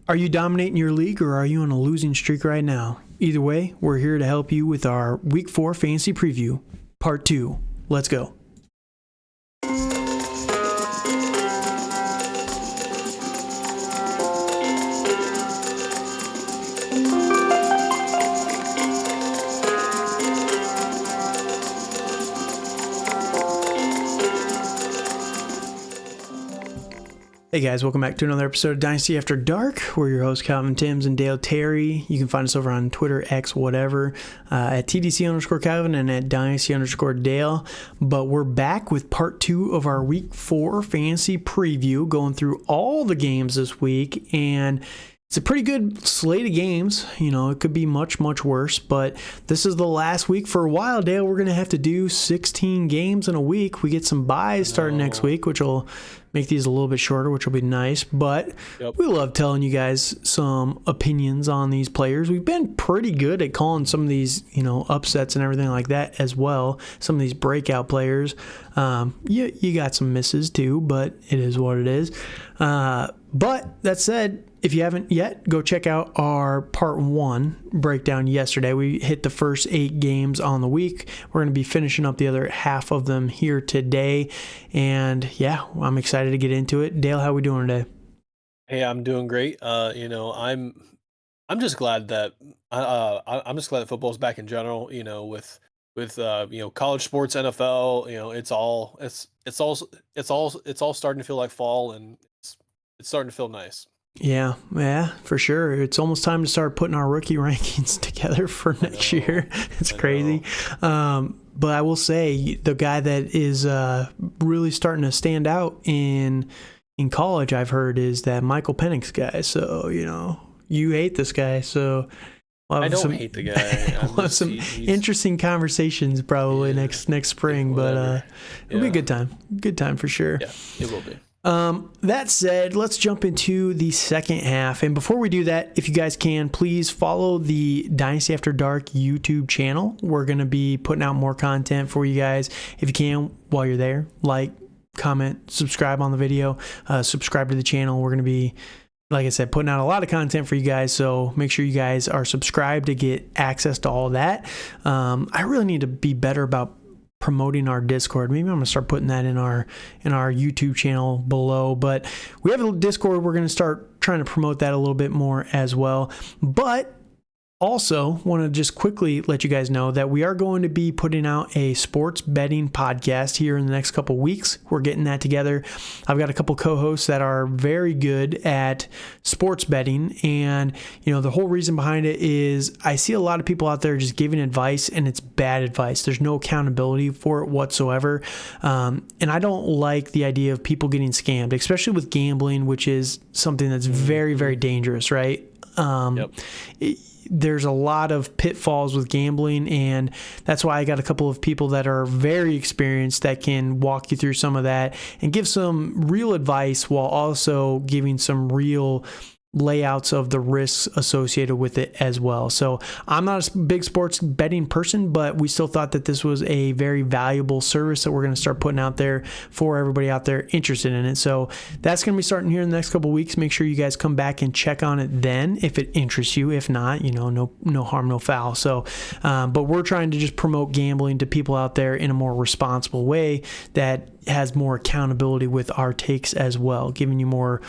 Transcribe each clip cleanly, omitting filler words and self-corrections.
Are you dominating your league or are you on a losing streak right now? Either way, we're here to help you with our Week 4 Fantasy Preview, Part 2. Let's go. Hey guys, welcome back to another episode of Dynasty After Dark. We're your hosts, Calvin Timms and Dale Terry. You can find us over on Twitter, X, whatever, at TDC_Calvin and at Dynasty_Dale. But we're back with part 2 of our Week 4 Fantasy Preview, going through all the games this week. And it's a pretty good slate of games. You know, it could be much, much worse, but this is the last week for a while, Dale. We're going to have to do 16 games in a week. We get some buys starting next week, which will make these a little bit shorter, which will be nice. But we love telling you guys some opinions on these players. We've been pretty good at calling some of these, you know, upsets and everything like that as well. Some of these breakout players. You got some misses too, but it is what it is. But that said, if you haven't yet, go check out our Part 1 breakdown yesterday. We hit the first 8 games on the week. We're going to be finishing up the other half of them here today. And yeah, I'm excited to get into it. Dale, how are we doing today? Hey, I'm doing great. I'm just glad that I'm just glad that football's back in general. You know, with college sports, NFL. You know, it's all starting to feel like fall, and it's starting to feel nice. Yeah, for sure. It's almost time to start putting our rookie rankings together for next year. It's crazy. But I will say the guy that is really starting to stand out in college, I've heard, is that Michael Penix guy. So, you know, you hate this guy. So I don't hate the guy. We'll have some interesting conversations probably next spring, but it'll be a good time. Good time for sure. Yeah, it will be. That said, let's jump into the second half. And before we do that, if you guys can, please follow the Dynasty After Dark YouTube channel. We're going to be putting out more content for you guys. If you can, while you're there, like, comment, subscribe on the video, subscribe to the channel. We're going to be, like I said, putting out a lot of content for you guys. So make sure you guys are subscribed to get access to all that. I really need to be better about promoting our Discord. Maybe I'm going to start putting that in our YouTube channel below. But we have a Discord. We're going to start trying to promote that a little bit more as well. But also, want to just quickly let you guys know that we are going to be putting out a sports betting podcast here in the next couple weeks. We're getting that together. I've got a couple co-hosts that are very good at sports betting, and you know, the whole reason behind it is I see a lot of people out there just giving advice, and it's bad advice. There's no accountability for it whatsoever, and I don't like the idea of people getting scammed, especially with gambling, which is something that's very, very dangerous, right? There's a lot of pitfalls with gambling, and that's why I got a couple of people that are very experienced that can walk you through some of that and give some real advice while also giving some real layouts of the risks associated with it as well. So I'm not a big sports betting person, but we still thought that this was a very valuable service that we're going to start putting out there for everybody out there interested in it. So that's going to be starting here in the next couple of weeks. Make sure you guys come back and check on it then if it interests you. If not, you know, no harm, no foul. So, but we're trying to just promote gambling to people out there in a more responsible way that has more accountability with our takes as well, giving you more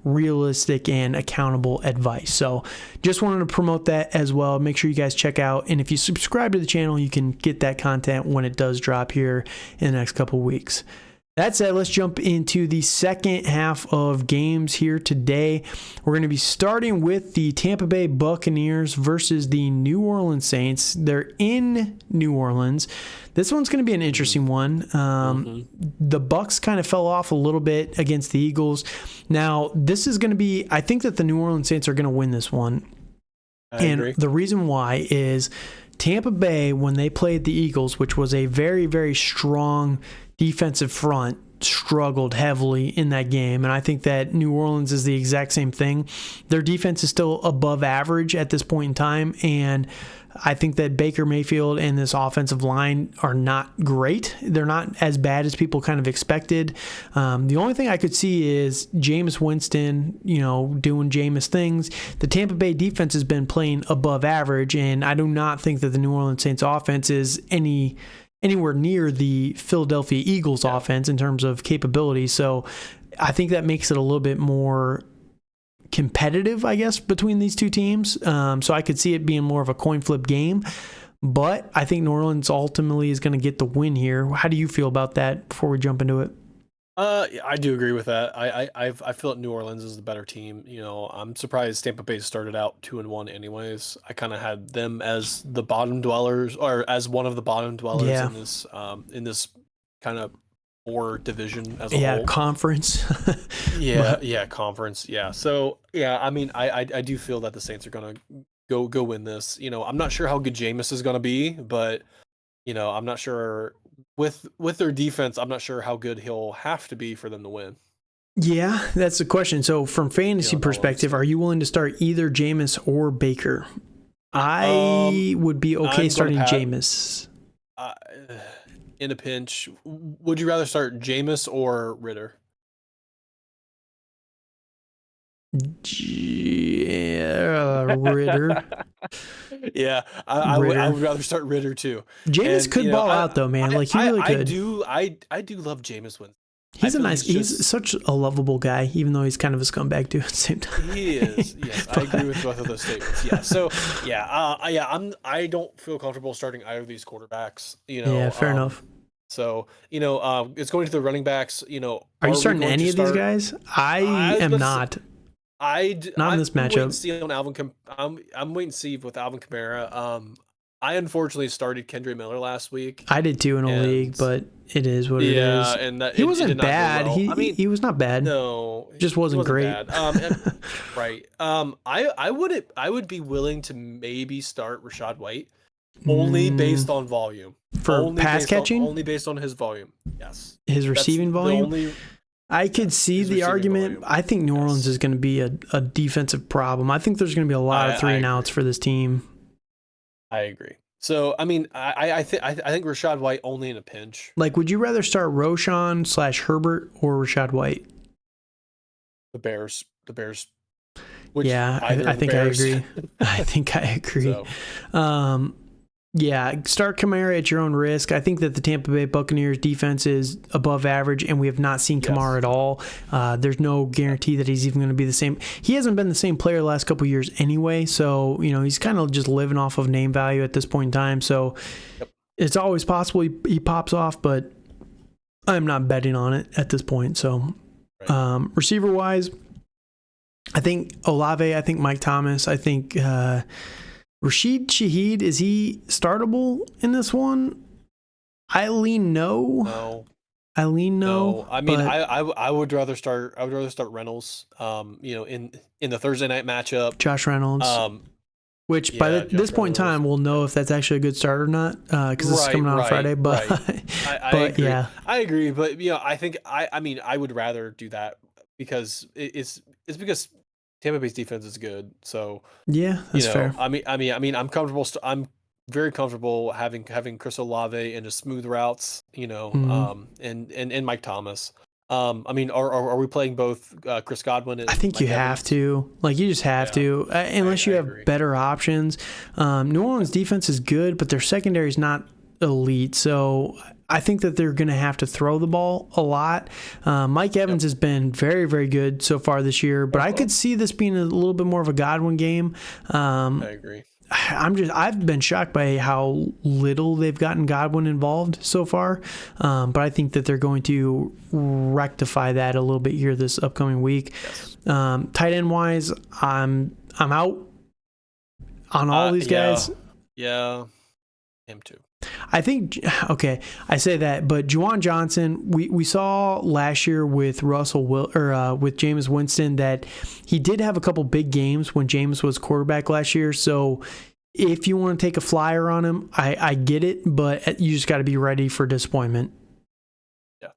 realistic and accountable advice. So just wanted to promote that as well. Make sure you guys check out, and if you subscribe to the channel, you can get that content when it does drop here in the next couple of weeks. That said, let's jump into the second half of games here today. We're going to be starting with the Tampa Bay Buccaneers versus the New Orleans Saints. They're in New Orleans. This one's going to be an interesting one. The Bucs kind of fell off a little bit against the Eagles. Now, this is going to be, I think that the New Orleans Saints are going to win this one. I agree. The reason why is Tampa Bay, when they played the Eagles, which was a very, very strong defensive front, struggled heavily in that game. And I think that New Orleans is the exact same thing. Their defense is still above average at this point in time. And I think that Baker Mayfield and this offensive line are not great. They're not as bad as people kind of expected. The only thing I could see is Jameis Winston, doing Jameis things. The Tampa Bay defense has been playing above average, and I do not think that the New Orleans Saints offense is anywhere near the Philadelphia Eagles offense in terms of capability. So I think that makes it a little bit more competitive, I guess, between these two teams. So I could see it being more of a coin flip game, but I think New Orleans ultimately is going to get the win here. How do you feel about that before we jump into it? I do agree with that. I feel like New Orleans is the better team. I'm surprised Tampa Bay started out 2-1 anyways. I kind of had them as the bottom dwellers, or as one of the bottom dwellers in this kind of or division as a whole. Conference. Conference. Yeah. So I mean, I do feel that the Saints are gonna go win this. I'm not sure how good Jameis is gonna be, but I'm not sure with their defense. I'm not sure how good he'll have to be for them to win. Yeah, that's the question. So from fantasy perspective, are you willing to start either Jameis or Baker? I would be okay starting Jameis. In a pinch, would you rather start Jameis or Ritter? Ritter. Yeah, I would rather start Ritter too. Jameis could ball out though, man. He really could. I do love Jameis Winston. He's such a lovable guy, even though he's kind of a scumbag too at the same time. He is. Yes, I agree with both of those statements. Yeah. So I don't feel comfortable starting either of these quarterbacks. Yeah, fair enough. So it's going to the running backs. Are you starting any of these guys? I am not. Not in this matchup. I'm waiting to see with Alvin Kamara. I unfortunately started Kendra Miller last week. I did too in a league, but it is what it is. Yeah, and he wasn't bad. Well. He was not bad. No, just wasn't great. Bad. Right. I would be willing to maybe start Rachaad White only based on volume. For pass catching? Only based on his volume. Yes. His receiving volume? I could see the argument. Volume. I think New Orleans is going to be a defensive problem. I think there's going to be a lot of 3-and-outs for this team. I agree. So, I mean, I think Rachaad White only in a pinch. Like, would you rather start Roschon/Herbert or Rachaad White? The Bears. Yeah, I think I agree. I think I agree. So. Start Kamara at your own risk. I think that the Tampa Bay Buccaneers defense is above average, and we have not seen Kamara at all. There's no guarantee that he's even going to be the same. He hasn't been the same player the last couple of years anyway, so he's kind of just living off of name value at this point in time. So it's always possible he pops off, but I'm not betting on it at this point. So receiver-wise, I think Olave, I think Mike Thomas, I think Rashid Shaheed, is he startable in this one? I lean no. I mean, I would rather start Reynolds. In the Thursday night matchup, Josh Reynolds. Which by this point in time, we'll know if that's actually a good start or not, because this is coming out on Friday. But I agree. Yeah, I agree. But I think I would rather do that because it's because Tampa Bay's defense is good, so yeah, that's fair. I mean, I'm comfortable. I'm very comfortable having Chris Olave and just smooth routes, and Mike Thomas. Are we playing both Chris Godwin and I think Mike you have to. Like, you just have to, unless you have better options. New Orleans defense is good, but their secondary is not elite, so I think that they're going to have to throw the ball a lot. Mike Evans has been very, very good so far this year, but I could see this being a little bit more of a Godwin game. I agree. I've been shocked by how little they've gotten Godwin involved so far, but I think that they're going to rectify that a little bit here this upcoming week. Yes. Tight end wise, I'm out on all these guys. Yeah, him too. I think, I say that, but Juwan Johnson, we saw last year with with Jameis Winston that he did have a couple big games when Jameis was quarterback last year. So if you want to take a flyer on him, I get it, but you just got to be ready for disappointment. Yeah,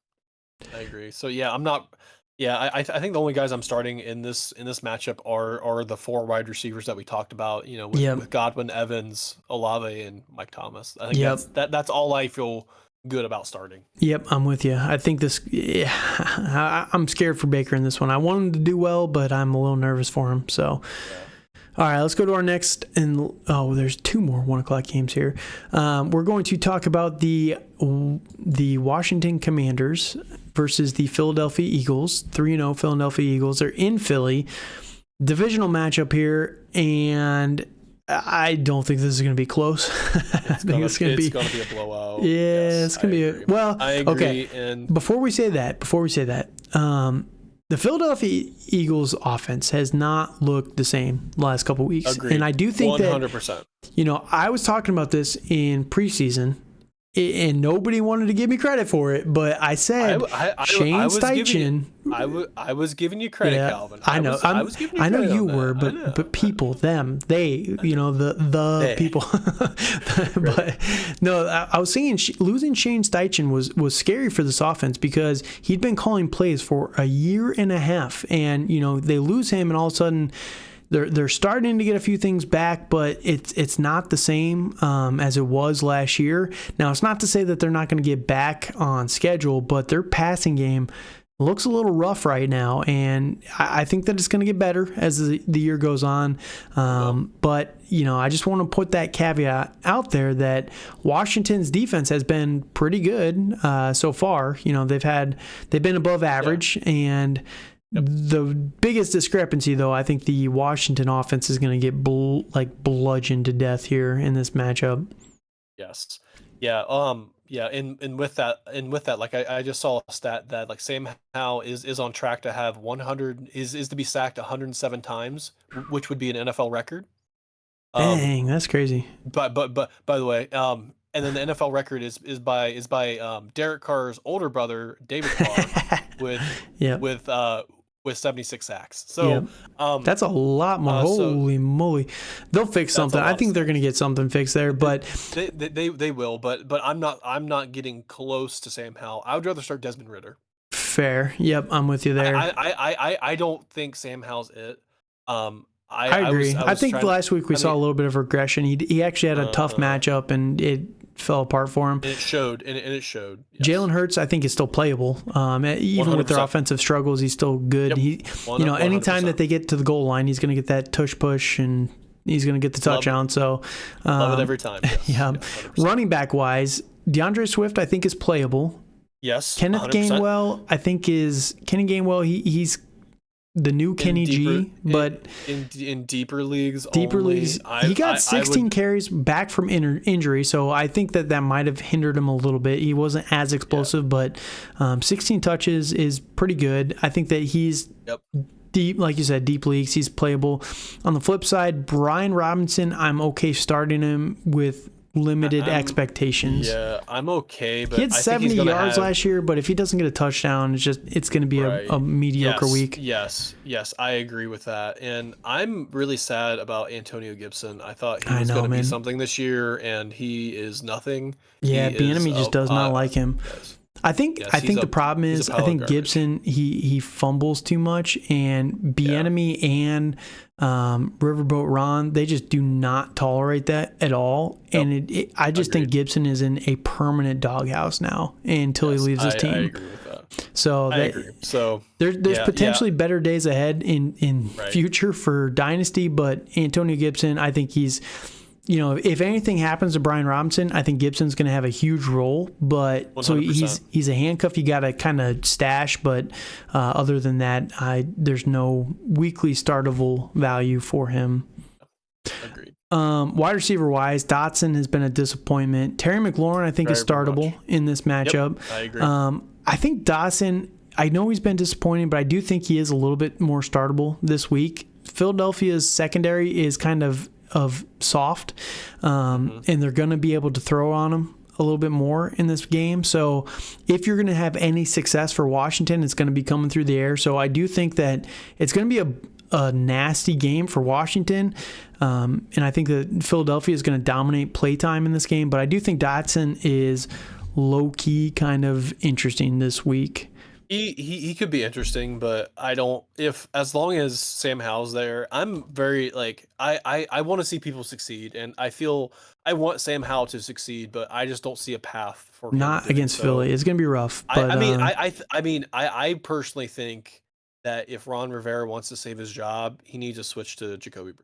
I agree. So yeah, I'm not Yeah, I think the only guys I'm starting in this matchup are the four wide receivers that we talked about. You know, Yep. with Godwin, Evans, Olave, and Mike Thomas. I think Yep. that's all I feel good about starting. Yep, I'm with you. I think this. Yeah, I'm scared for Baker in this one. I want him to do well, but I'm a little nervous for him. So, Yeah. all right, let's go to our next. And there's two more 1:00 games here. We're going to talk about the Washington Commanders versus the Philadelphia Eagles. 3-0 Philadelphia Eagles. They're in Philly. Divisional matchup here, and I don't think this is going to be close. I think it's going to be a blowout. Yeah, Yes, it's going to be I agree. okay. And Before we say that, the Philadelphia Eagles offense has not looked the same the last couple of weeks. agreed. And I do think 100%. that, I was talking about this in preseason, and nobody wanted to give me credit for it, but I said Shane Steichen. I was giving you credit, Yeah, Calvin. I know. I was giving you I know credit you on that. were, I know. but people, them, they, the They. people. But no, I was saying losing Shane Steichen was scary for this offense because he'd been calling plays for a year and a half, and they lose him, and all of a sudden they're starting to get a few things back, but it's not the same as it was last year. Now, it's not to say that they're not going to get back on schedule, but their passing game looks a little rough right now, and I think that it's going to get better as the year goes on. But I just want to put that caveat out there that Washington's defense has been pretty good so far. They've been above average, and the biggest discrepancy, though, I think the Washington offense is going to get bludgeoned to death here in this matchup. Yes. Yeah. Yeah. And with that, like I just saw a stat that like Sam Howell is on track to have 100 is to be sacked 107 times, which would be an NFL record. Dang, that's crazy. But by the way, and then the NFL record is by Derek Carr's older brother David Carr with 76 sacks. So that's a lot more. Holy moly, they'll fix something. I think they're going to get something fixed there, but they will. But I'm not getting close to Sam Howell. I would rather start Desmond Ridder. Fair. Yep, I'm with you there. I don't think Sam Howell's it. I agree. I think last week we saw a little bit of regression. He actually had a tough matchup, and it fell apart for him. And it showed. Yes. Jalen Hurts, I think, is still playable. Even 100%. With their offensive struggles, he's still good. Yep. Anytime that they get to the goal line, he's going to get that tush push, and he's going to get the touchdown. So love it every time. Yes. Yeah. Running back wise, DeAndre Swift, I think, is playable. Yes. Kenneth 100%. Gainwell, I think Kenny Gainwell. He's the new Kenny G, but in deeper leagues, he got 16 carries back from injury, so I think that might have hindered him a little bit. He wasn't as explosive, but 16 touches is pretty good. I think that he's deep, like you said, deep leagues. He's playable. On the flip side, Brian Robinson, I'm okay starting him with limited expectations. Yeah, I'm okay, but he had 70 yards last year, but if he doesn't get a touchdown, it's going to be a mediocre week. Yes, I agree with that. And I'm really sad about Antonio Gibson. I thought he was going to be something this year, and he is nothing. Yeah, Bieniemy just does not like him. Yes. I think the problem is I think Gibson he fumbles too much, and Bieniemy and Riverboat Ron, they just do not tolerate that at all. And I just think Gibson is in a permanent doghouse now until he leaves his team. I agree with that. So I agree. So there's potentially better days ahead in future for Dynasty, but Antonio Gibson, I think he's, if anything happens to Brian Robinson, I think Gibson's going to have a huge role. But 100%. So he's a handcuff you got to kind of stash. But other than that, there's no weekly startable value for him. Agreed. Wide receiver wise, Dotson has been a disappointment. Terry McLaurin, I think, is startable in this matchup. Yep, I agree. I think Dotson, I know he's been disappointing, but I do think he is a little bit more startable this week. Philadelphia's secondary is kind of soft, and they're going to be able to throw on them a little bit more in this game. So if you're going to have any success for Washington, it's going to be coming through the air. So I do think that it's going to be a nasty game for Washington, and I think that Philadelphia is going to dominate playtime in this game. But I do think Dotson is low-key kind of interesting this week. He could be interesting, but I don't. If as long as Sam Howell's there, I'm very like I want to see people succeed, and I want Sam Howell to succeed, but I just don't see a path for him Not doing against so. Philly. It's going to be rough, but I personally think that if Ron Rivera wants to save his job, he needs to switch to Jacoby Brissett.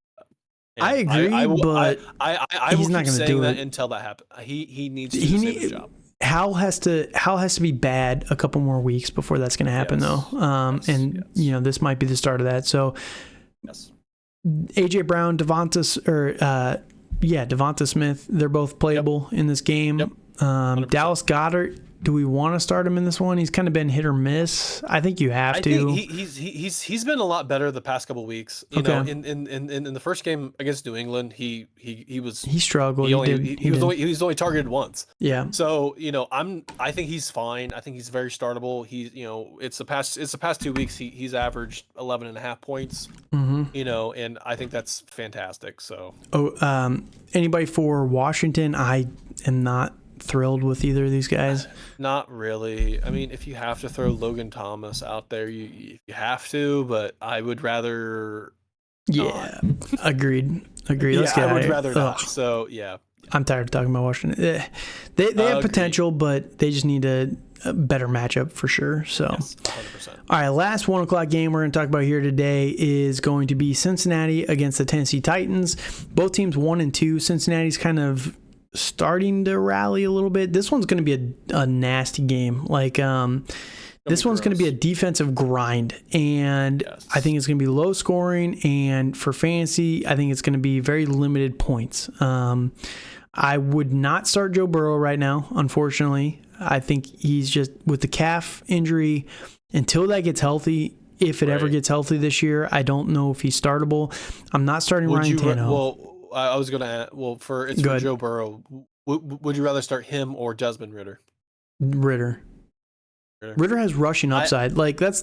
I And agree, but I will he's not keep going to saying do that it. until that happens. He needs He to save his need job. Hal has to be bad a couple more weeks before that's going to happen, Yes. though. Yes. This might be the start of that. So, Yes. AJ Brown, Devonta Smith, they're both playable in this game. Yep. Dallas Goedert, do we want to start him in this one? He's kind of been hit or miss. I think you have to. I think he's been a lot better the past couple weeks. You know, in the first game against New England, he struggled. He was only targeted once. Yeah. So I think he's fine. I think he's very startable. It's the past 2 weeks he's averaged 11.5 points. Mm-hmm. And I think that's fantastic. So anybody for Washington? I am not thrilled with either of these guys. Not really. I mean, if you have to throw Logan Thomas out there, you have to, but I would rather not. Agreed. Let's I would rather not. So yeah, I'm tired of talking about Washington. They have potential, but they just need a better matchup for sure. So yes, 100%. All right, last 1:00 game we're going to talk about here today is going to be Cincinnati against the Tennessee Titans. Both teams 1-2. Cincinnati's kind of starting to rally a little bit. This one's going to be a nasty game. This one's going to be a defensive grind, and yes. I think it's going to be low scoring, and for fantasy, I think it's going to be very limited points. I would not start Joe Burrow right now, unfortunately. I think he's just, with the calf injury, until that gets healthy, if it ever gets healthy this year, I don't know if he's startable. I'm not starting Ryan Tannehill. I was going to for Joe Burrow. Would you rather start him or Desmond Ridder? Ridder has rushing upside. That's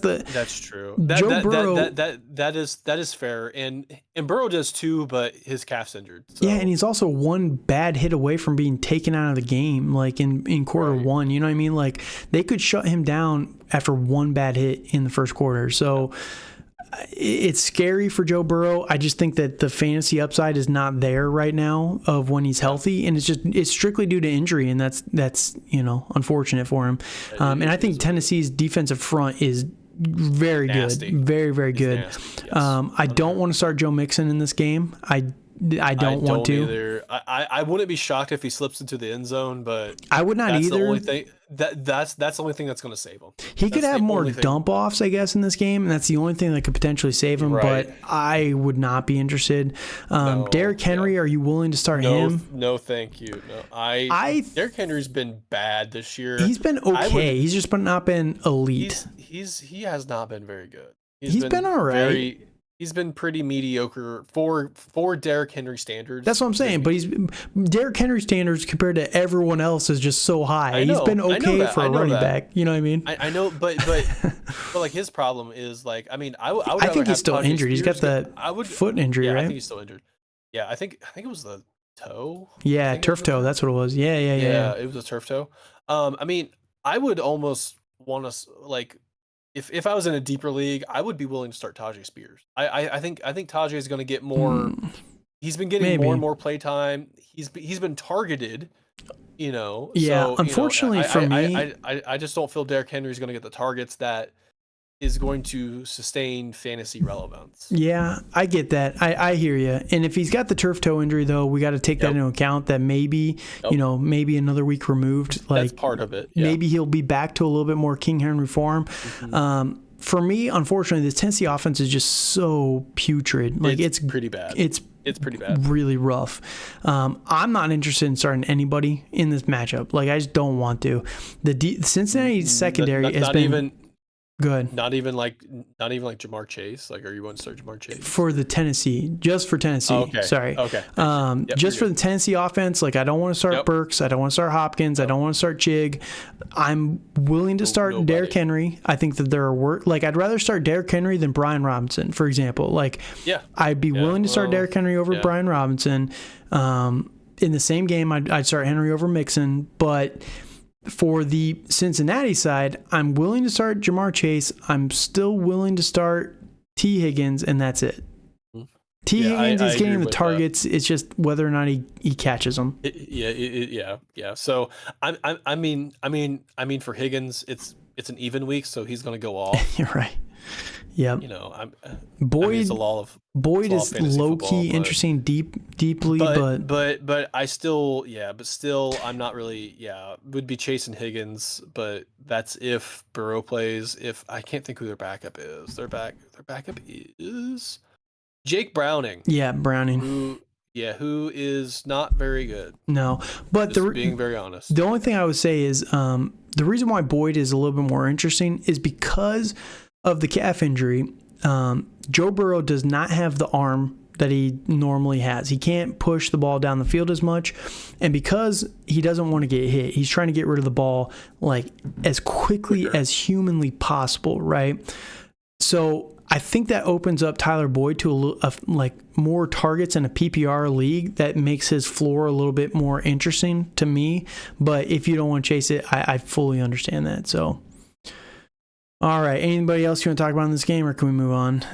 true. Joe Burrow. That is fair, and Burrow does too, but his calf's injured. So. Yeah, and he's also one bad hit away from being taken out of the game, in quarter one. You know what I mean? They could shut him down after one bad hit in the first quarter. So. It's scary for Joe Burrow. I just think that the fantasy upside is not there right now of when he's healthy, and it's strictly due to injury, and that's unfortunate for him. And I think Tennessee's defensive front is very nasty. Good, very very good. Yes. I don't want to start Joe Mixon in this game. I don't want to. Either. I wouldn't be shocked if he slips into the end zone, but I would not either. The only thing that's the only thing that's going to save him. He could have more dump offs, I guess, in this game, and that's the only thing that could potentially save him. Right. But I would not be interested. Derrick Henry, are you willing to start him? No, thank you. No, Derrick Henry's been bad this year. He's been okay. He's just not been elite. He has not been very good. He's been all right. He's been pretty mediocre for Derrick Henry standards. That's what I'm saying. But Derrick Henry standards compared to everyone else is just so high. He's been okay for a running back. You know what I mean? I know, but his problem is I think he's still injured. He's got the foot injury, right? I think he's still injured. Yeah, I think it was the toe. Yeah, turf toe. That's what it was. Yeah. It was a turf toe. I would almost want to If I was in a deeper league, I would be willing to start Tajay Spears. I think Tajay is going to get more. He's been getting more and more play time. He's been targeted. Yeah. So, unfortunately for me, I just don't feel Derrick Henry is going to get the targets that is going to sustain fantasy relevance. Yeah, I get that. I hear you. And if he's got the turf toe injury, though, we got to take that into account. That maybe maybe another week removed. That's part of it. Yeah. Maybe he'll be back to a little bit more King Henry form. Mm-hmm. For me, unfortunately, the Tennessee offense is just so putrid. It's pretty bad. It's pretty bad. Really rough. I'm not interested in starting anybody in this matchup. I just don't want to. The Cincinnati secondary has been. Good. Not even like Jamar Chase. Are you going to start Jamar Chase for the Tennessee? Just for Tennessee. Oh, okay. Sorry. Okay. Just for the Tennessee offense. I don't want to start Burks. I don't want to start Hopkins. I don't want to start Chig. I'm willing to start Derrick Henry. I think that there are I'd rather start Derrick Henry than Brian Robinson, for example. I'd be willing to start Derrick Henry over Brian Robinson. In the same game, I'd start Henry over Mixon, but For the Cincinnati side, I'm willing to start Jamar Chase. I'm still willing to start T. Higgins, and that's it. T. Higgins is getting the targets. That. It's just whether or not he catches them. Yeah. So I mean, for Higgins, it's an even week, so he's going to go off. You're right. Yep. Boyd is low key interesting, deeply, but I still, I'm not really, would be chasing Higgins, but that's if Burrow plays. If I can't think who their backup is, their backup is Jake Browning. Yeah, Browning. Who is not very good. No, but being very honest. The only thing I would say is the reason why Boyd is a little bit more interesting is because of the calf injury. Joe Burrow does not have the arm that he normally has. He can't push the ball down the field as much, and because he doesn't want to get hit, he's trying to get rid of the ball like as quickly as humanly possible, right? So I think that opens up Tyler Boyd to like more targets in a PPR league. That makes his floor a little bit more interesting to me. But if you don't want to chase it, I fully understand that. So, all right. Anybody else you want to talk about in this game, or can we move on?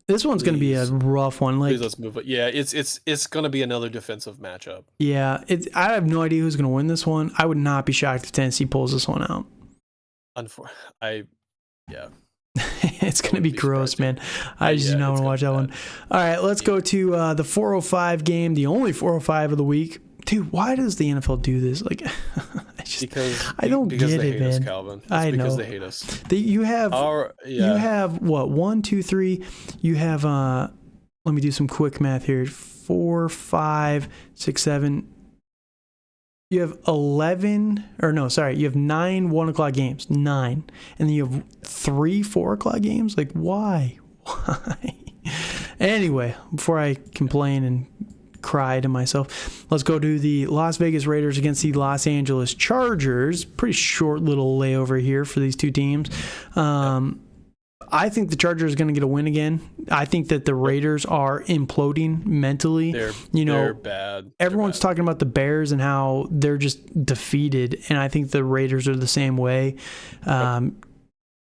This one's going to be a rough one. Please, let's move it. Yeah, it's going to be another defensive matchup. Yeah, I have no idea who's going to win this one. I would not be shocked if Tennessee pulls this one out. It's going to be gross, man. I just do not want to watch that one. All right, let's go to the 405 game, the only 405 of the week. Dude, why does the NFL do this? Like, I don't get it, man. Us, Calvin. I know. Because they hate us. You have what? 1, 2, 3. You have let me do some quick math here. 4, 5, 6, 7. You have 11, or no, sorry, you have 9 1 o'clock games, 9, and then you have 3 4 o'clock games. Like, why? Anyway, before I complain and cry to myself, let's go to the Las Vegas Raiders against the Los Angeles Chargers. Pretty short little layover here for these two teams. I think the Chargers are going to get a win again. I think that the Raiders are imploding mentally. They're bad. Everyone's talking about the Bears and how they're just defeated, and I think the Raiders are the same way.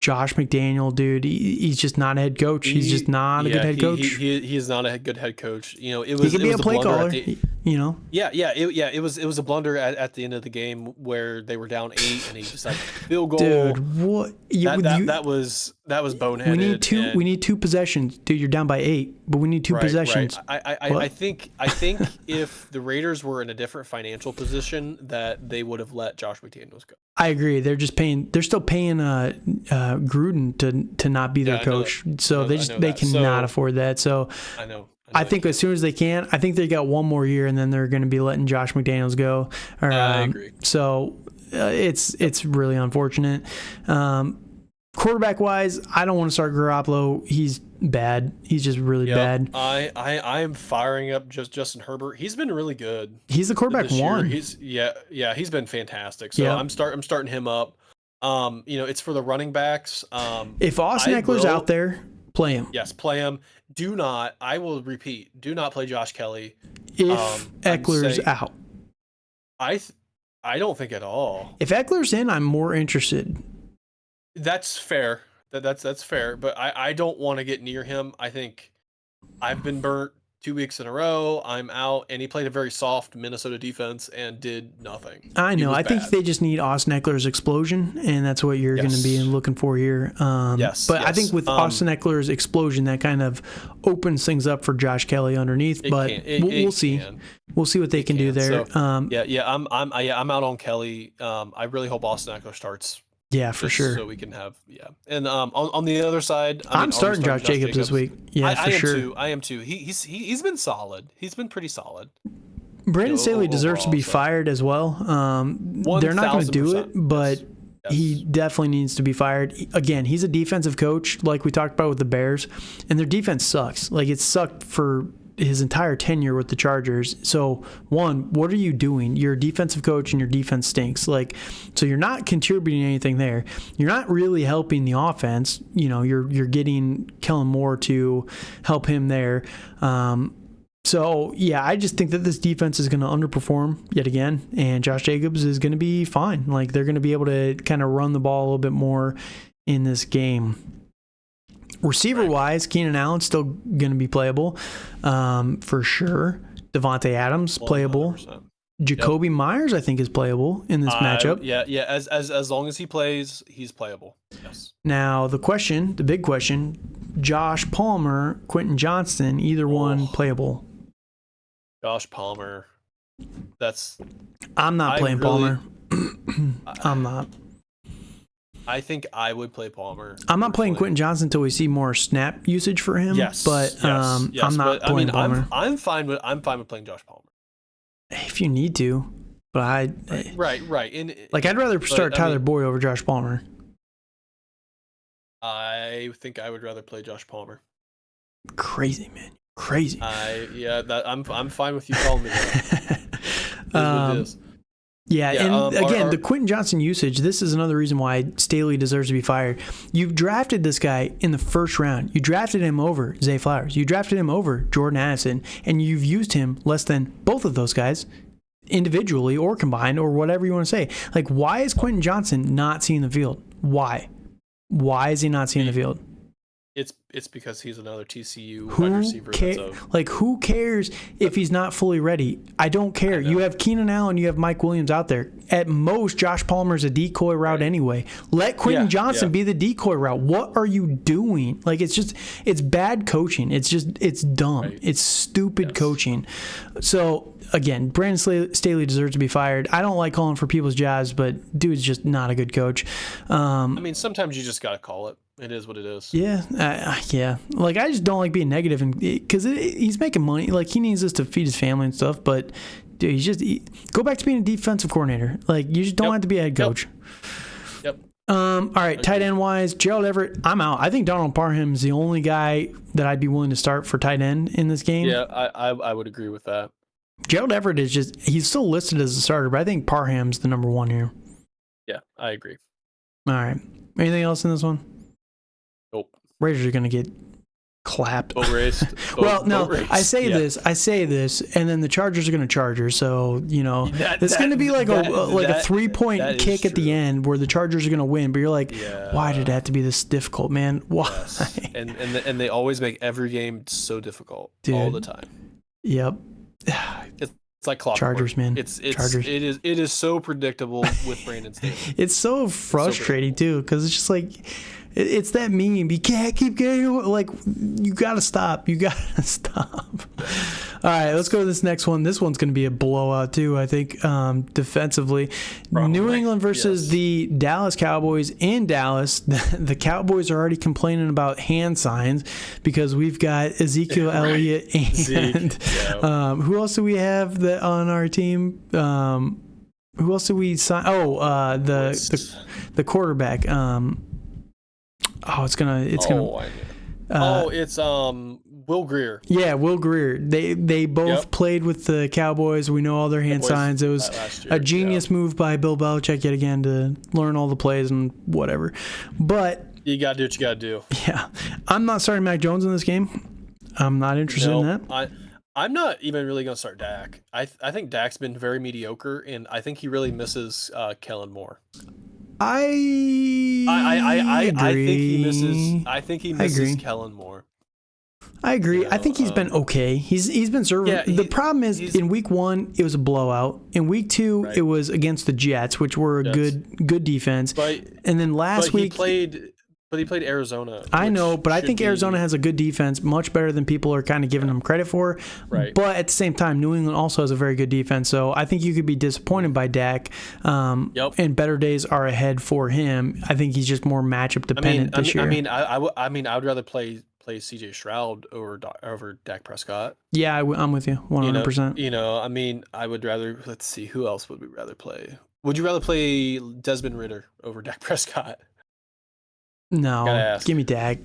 Josh McDaniel, dude, he's just not a head coach. He's just not a good head coach. He is not a good head coach. He could be a play caller. It was a blunder at the end of the game where they were down 8 and he just like field goal. Dude, what? That was boneheaded. We need 2 possessions, dude. You're down by 8, but we need 2 possessions. Right. I think if the Raiders were in a different financial position, that they would have let Josh McDaniels go. I agree. They're still paying Gruden to not be their coach, so they cannot afford that. So I know. I think as soon as they can, I think they got 1 more year, and then they're going to be letting Josh McDaniels go. I agree. So it's really unfortunate. Quarterback wise, I don't want to start Garoppolo. He's bad. He's just really bad. I am firing up Justin Herbert. He's been really good. He's the quarterback one. He's been fantastic. So I'm starting him up. It's for the running backs. If Austin Eckler's out there, play him. Yes, play him. I will repeat, do not play Josh Kelly. If Eckler's out. I don't think at all. If Eckler's in, I'm more interested. That's fair. That's fair. But I don't want to get near him. I think I've been burnt 2 weeks in a row. I'm out, and he played a very soft Minnesota defense and did nothing. I know. I think they just need Austin Eckler's explosion, and that's what you're going to be looking for here. I think with Austin Eckler's explosion, that kind of opens things up for Josh Kelly underneath. We'll see. We'll see what they can do there. So, I'm out on Kelly. I really hope Austin Eckler starts. Yeah, for sure. So we can have and on the other side, I'm starting Josh Jacobs this week. Yeah, for sure. I am too. He's been solid. He's been pretty solid. Brandon Staley deserves to be fired as well. They're not going to do it, but he definitely needs to be fired. Again, he's a defensive coach, like we talked about with the Bears, and their defense sucks. Like, it sucked for his entire tenure with the Chargers. So, one, what are you doing? You're a defensive coach and your defense stinks. Like, so you're not contributing anything there. You're not really helping the offense. You're getting Kellen Moore to help him there. So, yeah, I just think that this defense is going to underperform yet again, and Josh Jacobs is going to be fine. Like, they're going to be able to kind of run the ball a little bit more in this game. Receiver-wise, Keenan Allen's still going to be playable for sure. Devontae Adams, playable. 100%. Jacoby Myers, I think, is playable in this matchup. Yeah. As long as he plays, he's playable. Yes. Now, the big question, Josh Palmer, Quentin Johnston, either one playable? Josh Palmer. I'm not playing Palmer. I'm not. I think I would play Palmer. I'm not playing Quentin Johnston until we see more snap usage for him. Yes, I'm not playing Palmer. I'm fine with playing Josh Palmer. If you need to, but right. I'd rather start Tyler Boyd over Josh Palmer. I think I would rather play Josh Palmer. Crazy, man. Crazy. I'm fine with you calling me that. The Quentin Johnston usage, this is another reason why Staley deserves to be fired. You drafted this guy in the first round. You drafted him over Zay Flowers. You drafted him over Jordan Addison, and you've used him less than both of those guys individually or combined or whatever you want to say. Like, why is Quentin Johnston not seeing the field? Why? Why is he not seeing the field? It's because he's another TCU wide receiver. Who cares if he's not fully ready? I don't care. You have Keenan Allen, you have Mike Williams out there. At most, Josh Palmer's a decoy route anyway. Let Quentin Johnston be the decoy route. What are you doing? Like, it's bad coaching. It's dumb. Right. It's stupid coaching. So, again, Brandon Staley deserves to be fired. I don't like calling for people's jobs, but dude's just not a good coach. Sometimes you just got to call it. It is what it is. Yeah. Like, I just don't like being negative, because he's making money. Like, he needs us to feed his family and stuff. But dude, go back to being a defensive coordinator. Like, you just don't have to be a head coach. Yep. All right. Tight end wise, Gerald Everett. I'm out. I think Donald Parham's the only guy that I'd be willing to start for tight end in this game. Yeah, I would agree with that. Gerald Everett he's still listed as a starter, but I think Parham's the number one here. Yeah, I agree. All right. Anything else in this one? Nope. Raiders are going to get clapped. I say this, and then the Chargers are going to Charger. So, it's going to be like a 3-point kick at the end where the Chargers are going to win. But you're like, why did it have to be this difficult, man? Why? Yes. And they always make every game so difficult, dude, all the time. Yep. It's like clockwork. Chargers, man. Chargers. It is so predictable with Brandon Staley. It's so frustrating too, because it's just like, it's that meme. You can't keep getting, like, you gotta stop. All right, let's go to this next one. This one's going to be a blowout too, I think, defensively. Probably. New England versus the Dallas Cowboys in Dallas. The Cowboys are already complaining about hand signs because we've got Ezekiel Elliott and who else do we have on our team? Who else did we sign? The quarterback. It's Will Grier. Yeah, Will Grier. They both played with the Cowboys. We know all their hand signs. It was a genius move by Bill Belichick yet again to learn all the plays and whatever. But you gotta do what you gotta do. Yeah, I'm not starting Mac Jones in this game. I'm not interested in that. I'm not even really gonna start Dak. I think Dak's been very mediocre, and I think he really misses Kellen Moore. I think he misses Kellen Moore. I agree. I think he's been okay. He's been serving. Yeah, the problem is in week 1 it was a blowout. In week 2 it was against the Jets, which were a good defense. And then last week he played Arizona. I know, but I think Arizona has a good defense, much better than people are kind of giving them credit for. Right. But at the same time, New England also has a very good defense. So I think you could be disappointed by Dak. And better days are ahead for him. I think he's just more matchup dependent this year. I would rather play CJ Stroud over Dak Prescott. Yeah, I'm with you 100%. I would rather. Let's see, who else would we rather play? Would you rather play Desmond Ridder over Dak Prescott? No, give me Dak.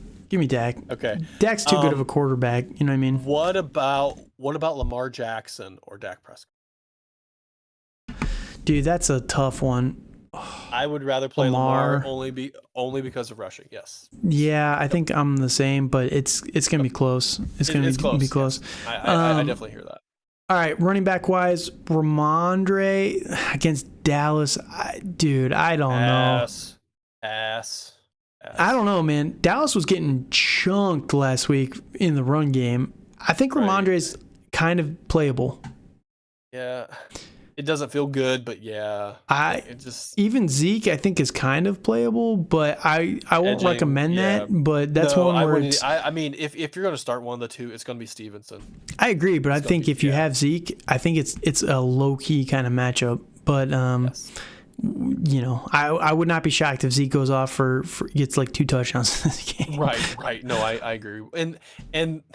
Okay, Dak's too good of a quarterback. You know what I mean? What about Lamar Jackson or Dak Prescott? Dude, that's a tough one. I would rather play Lamar only because of rushing. Yes. Yeah, I think I'm the same, but it's gonna be close. It's gonna be close. Yes. I definitely hear that. All right, running back wise, Ramondre against Dallas. Dude, I don't know. Ass. I don't know, man. Dallas was getting chunked last week in the run game. I think Ramondre is kind of playable. Yeah. It doesn't feel good, but yeah. Even Zeke, I think, is kind of playable, but I won't recommend that. But that's one where I mean, if you're going to start one of the two, it's going to be Stevenson. I agree, but I think if you have Zeke, I think it's a low key kind of matchup. But yes. You know, I would not be shocked if Zeke goes off for gets like 2 touchdowns in this game. Right. No, I agree. And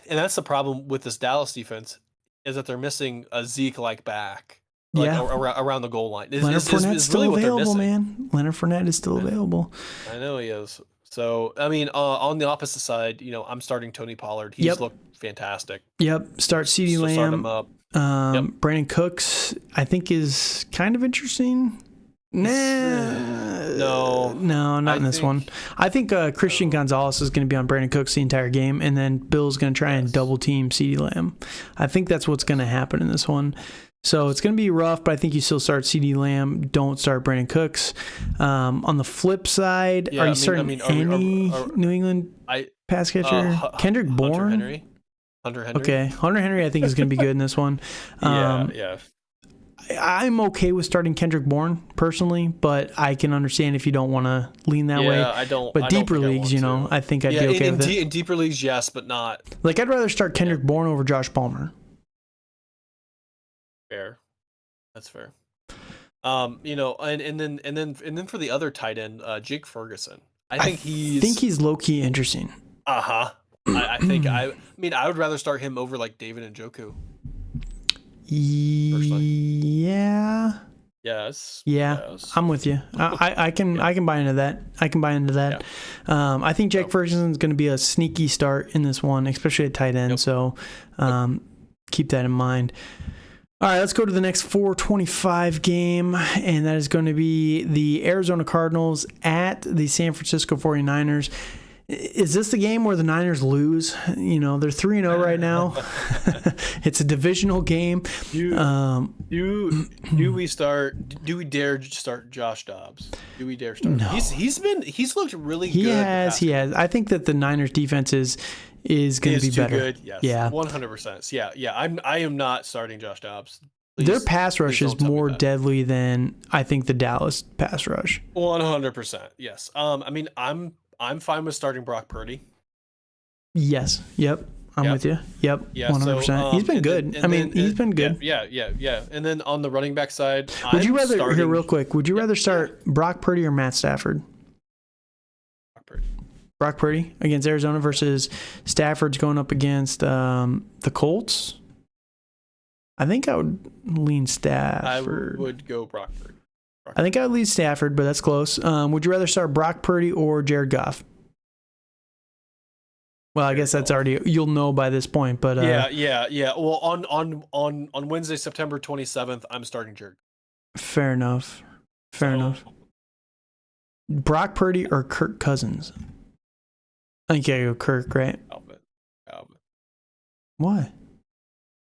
that's the problem with this Dallas defense is that they're missing a Zeke-like back. Around the goal line. Leonard Fournette's still available, man. Leonard Fournette is still available. I know he is. So, I mean, on the opposite side, I'm starting Tony Pollard. He's looked fantastic. Yep. Start CeeDee Lamb. Start him up. Brandon Cooks, I think, is kind of interesting. No, not in this one. I think Christian Gonzalez is going to be on Brandon Cooks the entire game, and then Bill's going to try and double team CeeDee Lamb. I think that's what's going to happen in this one. So it's going to be rough, but I think you still start CeeDee Lamb. Don't start Brandon Cooks. On the flip side, are you starting any New England pass catcher? Kendrick Bourne? Hunter Henry. Okay, Hunter Henry I think is going to be good in this one. Yeah. I'm okay with starting Kendrick Bourne personally, but I can understand if you don't want to lean that way. I don't. But deeper leagues, I think I'd be okay with it. In deeper leagues, yes, but not. Like I'd rather start Kendrick Bourne over Josh Palmer. Fair. That's fair. And then for the other tight end, Jake Ferguson. I think he's low key interesting. I would rather start him over like David Njoku. Yeah. Yes. I'm with you. I can buy into that. Yeah. I think Jake Ferguson's going to be a sneaky start in this one, especially at tight end. Yep. So keep that in mind. All right, let's go to the next 425 game, and that is going to be the Arizona Cardinals at the San Francisco 49ers. Is this the game where the Niners lose? They're 3-0 right now. It's a divisional game. Do we dare start Josh Dobbs? Do we dare start? No. He's looked really good. He has. I think that the Niners defense is going to be better. Good. Yes. Yeah. 100%. Yeah. I am not starting Josh Dobbs. Their pass rush is more deadly than I think the Dallas pass rush. 100%. Yes. I'm fine with starting Brock Purdy. Yep. I'm with you. Yep. Yeah, 100%. So, he's been good. He's been good. Yeah. And then on the running back side, would you rather start Brock Purdy or Matt Stafford? Brock Purdy against Arizona versus Stafford's going up against the Colts. I think I would lean Stafford. I would go Brock Purdy. I think I would lean Stafford, but that's close. Would you rather start Brock Purdy or Jared Goff? Well, I guess that's already, you'll know by this point, but yeah. Well, on Wednesday, September 27th, I'm starting Jared. Fair enough. Brock Purdy or Kirk Cousins? I think I go Kirk, right? Albert. What?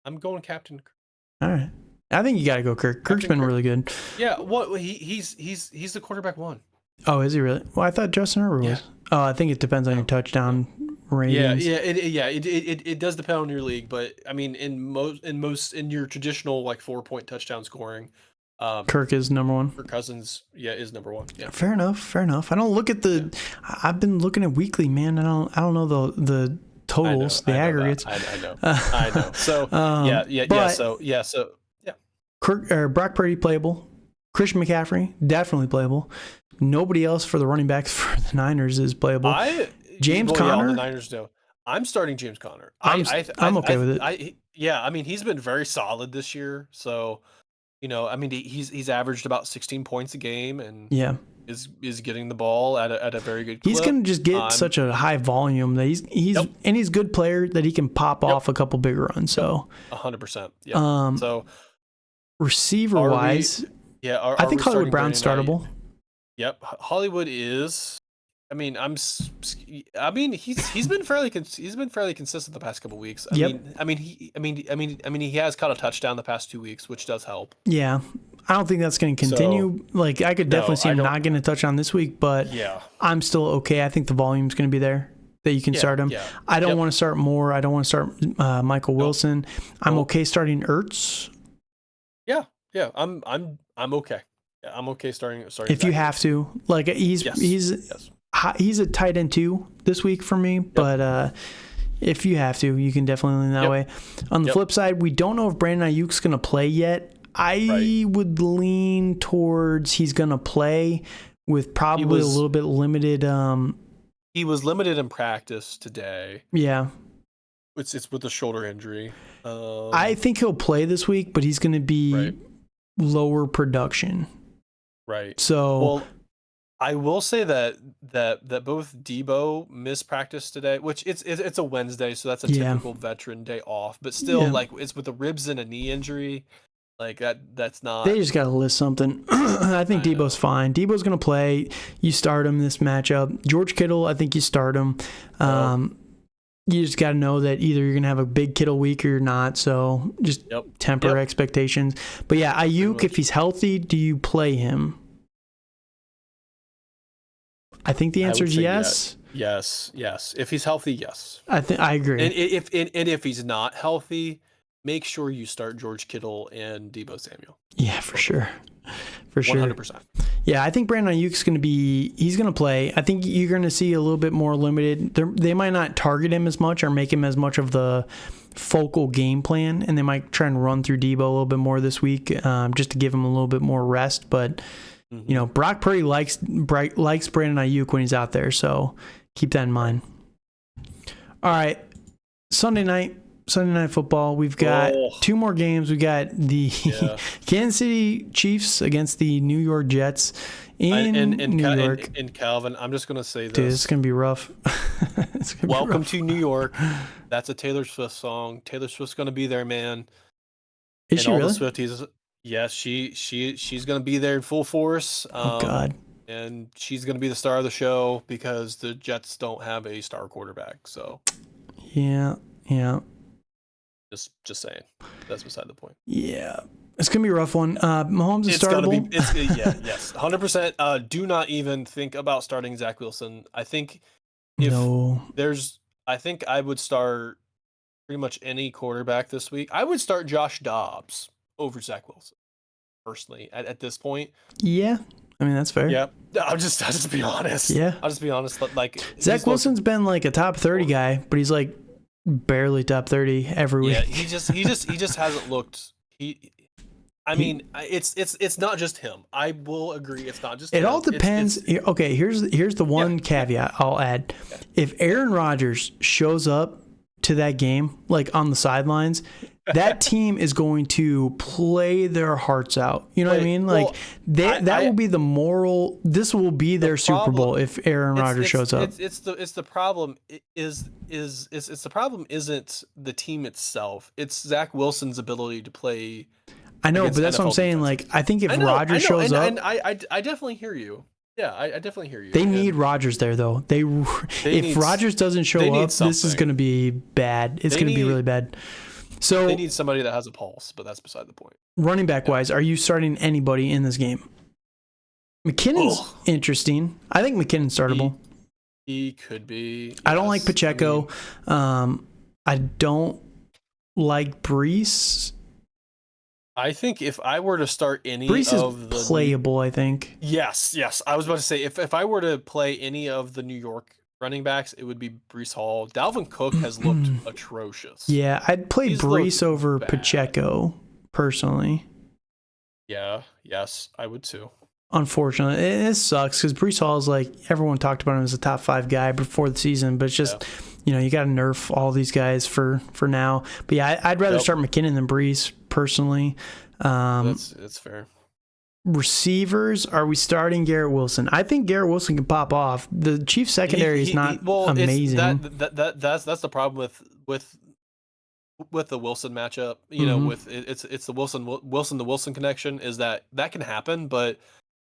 I'm going Captain Kirk. All right. I think you got to go Kirk. Kirk's been really good. Yeah. What? He's the quarterback one. Oh, is he really? Well, I thought Justin Herbert was. Oh, I think it depends on your touchdown ratings. It does depend on your league, but I mean, in your traditional like 4-point touchdown scoring, Kirk is number one. Kirk Cousins, is number one. Yeah. Fair enough. I don't look at the. Yeah. I've been looking at weekly, man. I don't know the totals, the aggregates. I know. So So Kirk or Brock Purdy playable. Christian McCaffrey definitely playable. Nobody else for the running backs for the Niners is playable. James Conner. The Niners do. I'm starting James Conner. I'm okay with it. He's been very solid this year. So, he's averaged about 16 points a game, and is getting the ball at a very good clip. He's going to just get such a high volume that he's a good player that he can pop off a couple big runs. So 100%. Yeah. Receiver wise, I think Hollywood Brown's startable. Yep. Hollywood is. I mean, I mean, he's been fairly consistent the past couple weeks. Yep. He has caught a touchdown the past 2 weeks, which does help. Yeah. I don't think that's going to continue. Like, I could definitely see him not getting a touchdown this week, but yeah, I'm still okay. I think the volume's going to be there that you can start him. Yeah. I don't want to start Moore. I don't want to start Michael Wilson. I'm okay starting Ertz. Yeah. I'm okay. Yeah, I'm okay starting. If you have to, like, he's a tight end too this week for me, but if you have to, you can definitely lean that way. On the flip side, we don't know if Brandon Ayuk's going to play yet. I would lean towards he's going to play with probably a little bit limited. He was limited in practice today. Yeah. It's with a shoulder injury. I think he'll play this week, but he's going to be lower production. Right. So, well, I will say that both Debo missed practice today, which it's a Wednesday, so that's a typical veteran day off. But still, like, it's with the ribs and a knee injury. Like, that's not. They just got to list something. I think Debo's fine. Debo's going to play. You start him this matchup. George Kittle, I think you start him. You just got to know that either you're going to have a big Kittle week or you're not. So just temper expectations. But yeah, Ayuk, if he's healthy, do you play him? I think the answer is yes. Yes. If he's healthy, yes. I agree. And if he's not healthy, make sure you start George Kittle and Debo Samuel. Yeah, for sure. For sure. 100%. Yeah, I think Brandon Ayuk's he's going to play. I think you're going to see a little bit more limited. They might not target him as much or make him as much of the focal game plan, and they might try and run through Debo a little bit more this week just to give him a little bit more rest. But, you know, Brock Purdy likes Brandon Ayuk when he's out there, so keep that in mind. All right, Sunday Night Football. We've got two more games. We got the Kansas City Chiefs against the New York Jets in New York. And Calvin, I'm just going to say this. Dude, it's going to be rough. Welcome to New York. That's a Taylor Swift song. Taylor Swift's going to be there, man. Is she really? All the Swifties. Yes, she's going to be there in full force. Oh, God. And she's going to be the star of the show because the Jets don't have a star quarterback. So. Yeah. Just saying. That's beside the point. Yeah. It's going to be a rough one. Mahomes is startable. Yes. 100%. Do not even think about starting Zach Wilson. I think I think I would start pretty much any quarterback this week. I would start Josh Dobbs over Zach Wilson, personally, at this point. Yeah. I mean, that's fair. Yeah. I'll just be honest. Yeah. I'll just be honest. Like, Zach Wilson's been like a top 30 guy, but he's like barely top 30 every week. Yeah, he just hasn't looked. I mean, it's not just him. I will agree, it's not just him. It all depends. Okay, here's the one caveat I'll add. If Aaron Rodgers shows up to that game, like on the sidelines, that team is going to play their hearts out. You know what I mean? Like that will be the moral. This will be their Super Bowl if Aaron Rodgers shows up. It's the problem is the problem isn't the team itself. It's Zach Wilson's ability to play. I know, but that's what I'm saying. Like, I think if Rodgers shows up, and I definitely hear you. Yeah, I definitely hear you. They need Rodgers there, though. If Rodgers doesn't show up, this is going to be bad. It's going to be really bad. So they need somebody that has a pulse, but that's beside the point. Running back wise, are you starting anybody in this game? McKinnon's interesting. I think McKinnon's startable. He could be. I don't like Pacheco. I don't like Brees. I think if I were to start any Brees of the playable, I think. Yes. I was about to say if I were to play any of the New York running backs, it would be Brees Hall. Dalvin Cook has looked atrocious. Yeah, I'd play Brees over Pacheco personally. Yeah, yes, I would too. Unfortunately, it sucks because Brees Hall is like everyone talked about him as a top 5 guy before the season, but it's just you got to nerf all these guys for now. But yeah, I'd rather start McKinnon than Brees personally. That's fair. Receivers, are we starting Garrett Wilson? I think Garrett Wilson can pop off. The Chiefs secondary is not amazing. That's the problem with the Wilson matchup. You know, with it's the Wilson connection is that can happen, but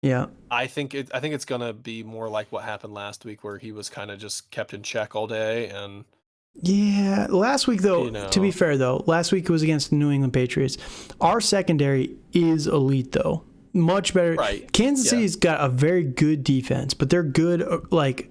Yeah. I think it's gonna be more like what happened last week, where he was kind of just kept in check all day, and Yeah, last week though, you to be know, fair though, last week was against the New England Patriots. Our secondary is elite though. Much better. right? Kansas Yeah, City's got a very good defense, but they're good like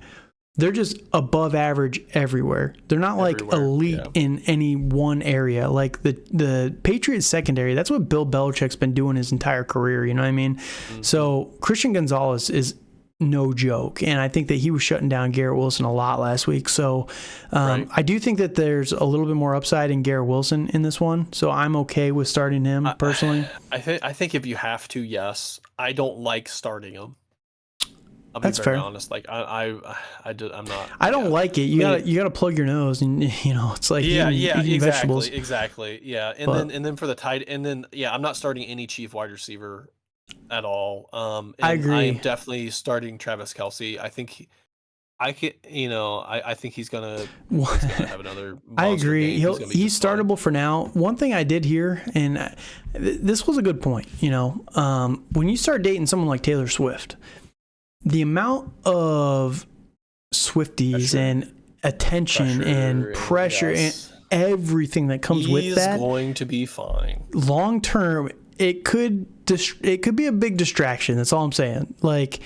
they're just above average everywhere. They're not like everywhere. elite Yeah. in any one area. Like the Patriots secondary, that's what Bill Belichick's been doing his entire career, you know what I mean? So Christian Gonzalez is no joke. And I think that he was shutting down Garrett Wilson a lot last week. So Right. I do think that there's a little bit more upside in Garrett Wilson in this one. So I'm okay with starting him personally. I think if you have to, yes. I don't like starting him. I'll be That's very fair. honest. Like I'm not. I don't Yeah. like it. You gotta plug your nose, and you know it's like Yeah, eating exactly, vegetables. exactly. Yeah, and But then for the tight, and then yeah, I'm not starting any chief wide receiver at all. I And I am agree. definitely starting Travis Kelce. I think I could, I think he's gonna have another I monster agree. game. He's gonna be He's just fine. startable for now. One thing I did hear, and this was a good point. When you start dating someone like Taylor Swift, the amount of Swifties Pressure. and attention and pressure yes. and everything that comes with He's that, going to be fine. long term, it could be a big distraction. That's all I'm saying. Like,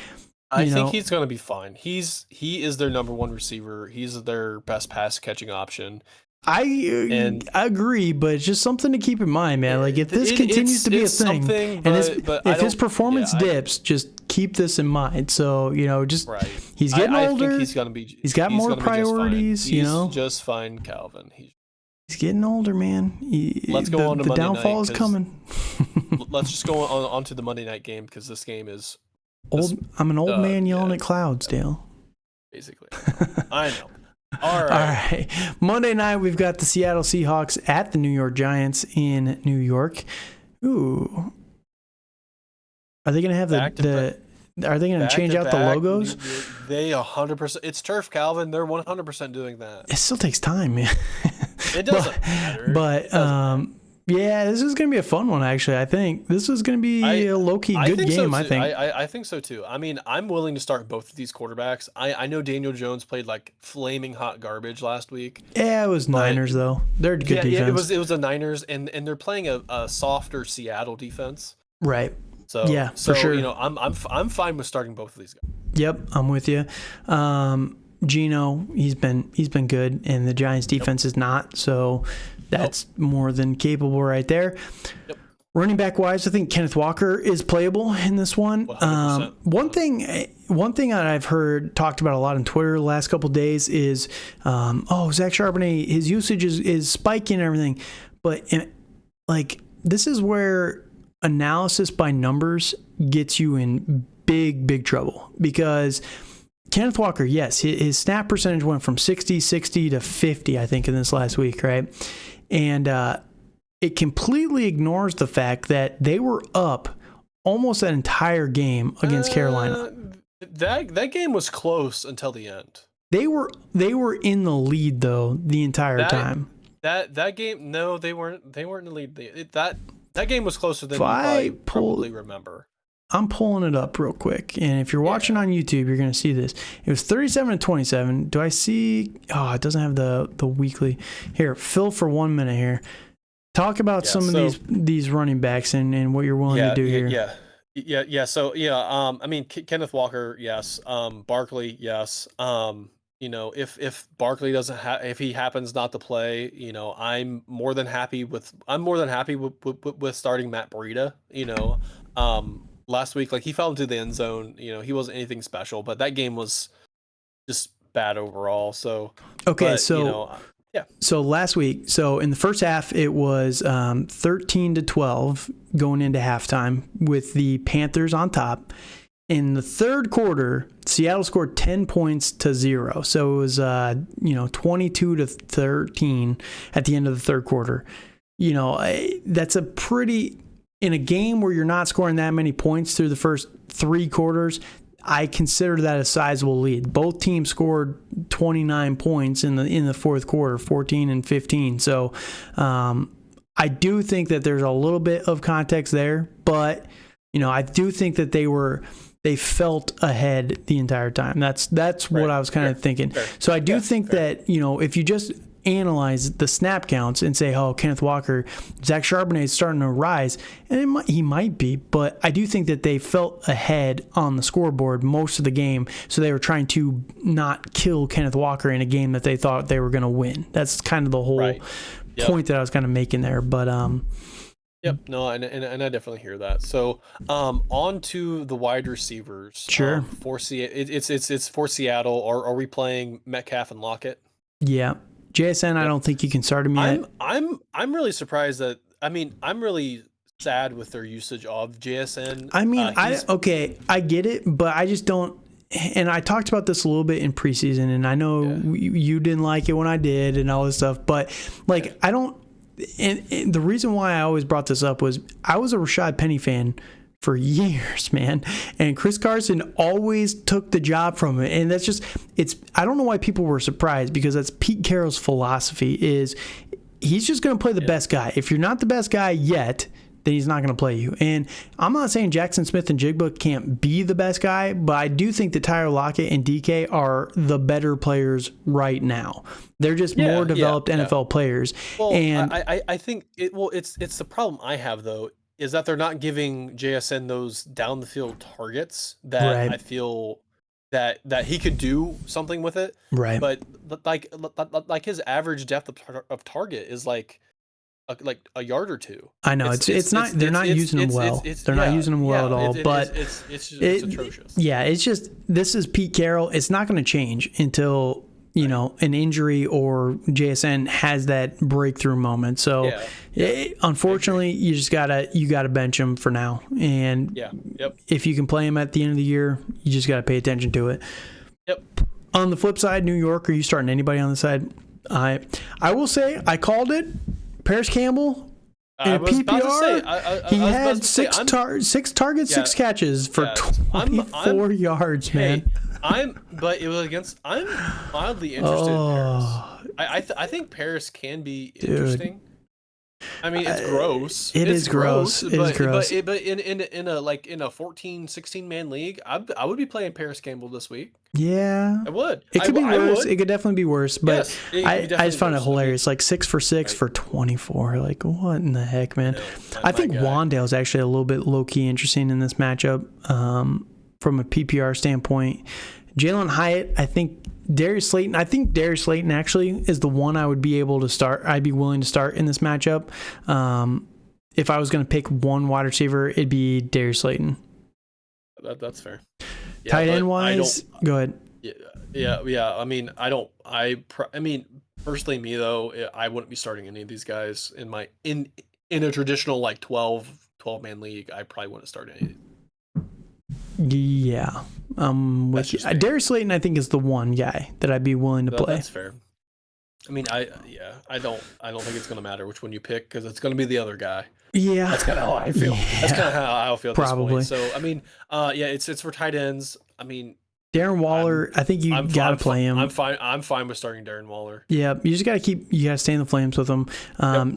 I think he's going to be fine. He is their number one receiver. He's their best pass catching option. I And agree, but it's just something to keep in mind, man. Like if this continues to be a thing, something, and but if his performance dips, just keep this in mind. So just right. he's getting I older. think he's going to be. He's got more priorities. He's just fine, Calvin. He's getting older, man. Let's go on to the Monday downfall night, is coming. Let's just go on to the Monday night game, because this game is I'm an old man yelling at clouds, Dale. Basically. I know. All right. All right. Monday night, we've got the Seattle Seahawks at the New York Giants in New York. Ooh. Are they going to have are they going to change out the logos? They 100%. It's turf, Calvin. They're 100% doing that. It still takes time, man. It doesn't matter. But yeah, this is going to be a fun one, actually. I think this is going to be a low-key good game, I think. I think so, too. I mean, I'm willing to start both of these quarterbacks. I know Daniel Jones played like flaming hot garbage last week. Yeah, it was Niners, though. They're a good defense. Yeah, it was the Niners, and they're playing a softer Seattle defense. Right. So yeah, for sure. I'm fine with starting both of these guys. Yep, I'm with you. Geno, he's been good, and the Giants defense is not, so that's more than capable right there. Yep. Running back wise, I think Kenneth Walker is playable in this one. 100%. One thing that I've heard talked about a lot on Twitter the last couple of days is, Zach Charbonnet, his usage is spiking and everything, but this is where analysis by numbers gets you in big trouble, because Kenneth Walker, yes, his snap percentage went from 60 to 50, I think, in this last week, right? And it completely ignores the fact that they were up almost that entire game against Carolina. That game was close until the end. They were in the lead though the entire time. That game, no, they weren't in the lead. That game was closer than you probably remember. I'm pulling it up real quick, and if you're watching on YouTube, you're going to see this. It was 37-27. Do I see? Oh, it doesn't have the weekly. Here, Phil, for 1 minute here. Talk about some of these running backs and what you're willing to do here. Yeah. So I mean, Kenneth Walker, yes. Barkley, yes. If Barkley if he happens not to play, I'm more than happy with starting Matt Breida. Last week, like, he fell into the end zone. He wasn't anything special, but that game was just bad overall. So So last week, in the first half, it was 13-12 going into halftime with the Panthers on top. In the third quarter, Seattle scored 10 points to 0. So it was 22-13 at the end of the third quarter. That's a pretty, in a game where you're not scoring that many points through the first three quarters, I consider that a sizable lead. Both teams scored 29 points in the fourth quarter, 14 and 15. So I do think that there's a little bit of context there, but I do think that they felt ahead the entire time. That's what I was kind of thinking. Fair. So I do think that, if you just analyze the snap counts and say, oh, Kenneth Walker, Zach Charbonnet is starting to rise, and he might be, but I do think that they felt ahead on the scoreboard most of the game, so they were trying to not kill Kenneth Walker in a game that they thought they were going to win. That's kind of the whole point that I was kind of making there, but Yep. No, and I definitely hear that. So, on to the wide receivers. Sure. It's for Seattle. Are we playing Metcalf and Lockett? Yeah. JSN, I don't think you can start him yet. I'm really surprised that. I'm really sad with their usage of JSN. I get it, but I just don't. And I talked about this a little bit in preseason, and I know you didn't like it when I did, and all this stuff. But I don't. And the reason why I always brought this up was I was a Rashad Penny fan for years, man. And Chris Carson always took the job from it. And that's just, I don't know why people were surprised, because that's Pete Carroll's philosophy is he's just going to play the best guy. If you're not the best guy yet, then he's not going to play you. And I'm not saying Jackson Smith and Jigba can't be the best guy, but I do think that Tyler Lockett and DK are the better players right now. They're just more developed NFL players. Well, and I think it's the problem I have though, is that they're not giving JSN those down the field targets that I feel that he could do something with it. Right. But like his average depth of target is like a yard or two. I know it's not. They're not using them well. They're not using them well at all. But it's atrocious. Yeah, it's just, this is Pete Carroll. It's not going to change until an injury or JSN has that breakthrough moment. So unfortunately, you gotta bench him for now. And if you can play him at the end of the year, you just gotta pay attention to it. Yep. On the flip side, New York, are you starting anybody on the side? I will say I called it. Paris Campbell in PPR, he had six targets, 6 catches for 24 yards, man. But it was against. I'm mildly interested in Paris. I think Paris can be interesting. It's gross. It's gross. But in a 14, 16 man league, I would be playing Paris Campbell this week. Yeah, I would. It could be worse. It could definitely be worse. But I just found it hilarious. 6 for 6 for 24. Like, what in the heck, man? I think Wandale's actually a little bit low key interesting in this matchup from a PPR standpoint. Jalen Hyatt, I think Darius Slayton actually is the one I would be able to start. I'd be willing to start in this matchup. If I was going to pick one wide receiver, it'd be Darius Slayton. That's fair. Yeah, tight end wise, go ahead. Personally, me though, I wouldn't be starting any of these guys in a traditional 12 man league. I probably wouldn't start any. Yeah, Darius Slayton, I think, is the one guy that I'd be willing to play. That's fair. I don't think it's going to matter which one you pick, because it's going to be the other guy. Yeah, that's kind of how I feel. Yeah. That's kind of how I feel. At Probably. This point. So it's for tight ends. Darren Waller, I think you got to play him. I'm fine with starting Darren Waller. Yeah, you just got to stay in the flames with him.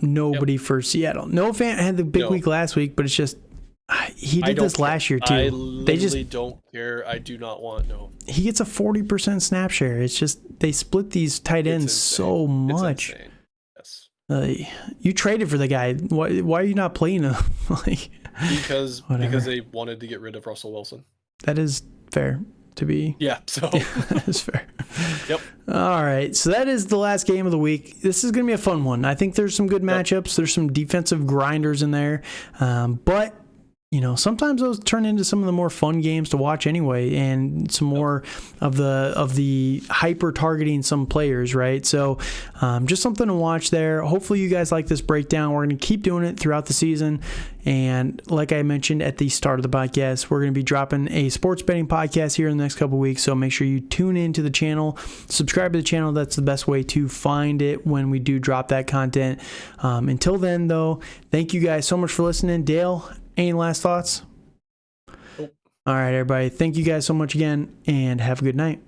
Nobody for Seattle. Noah Fant had the big week last week, but it's just he did this last year too. I literally don't care. I do not want He gets a 40% snap share. It's just they split these tight ends so much. It's insane. Yes. You traded for the guy. Why are you not playing him? Because they wanted to get rid of Russell Wilson. That is fair to be. Yeah, so that's fair. Yep. All right, so that is the last game of the week. This is going to be a fun one. I think there's some good matchups. There's some defensive grinders in there, but sometimes those turn into some of the more fun games to watch anyway, and some more of the hyper targeting some players, right? So just something to watch there. Hopefully you guys like this breakdown. We're going to keep doing it throughout the season. And like I mentioned at the start of the podcast, we're going to be dropping a sports betting podcast here in the next couple of weeks. So make sure you tune into the channel, subscribe to the channel. That's the best way to find it when we do drop that content. Until then, though, thank you guys so much for listening. Dale, any last thoughts? Nope. All right, everybody. Thank you guys so much again, and have a good night.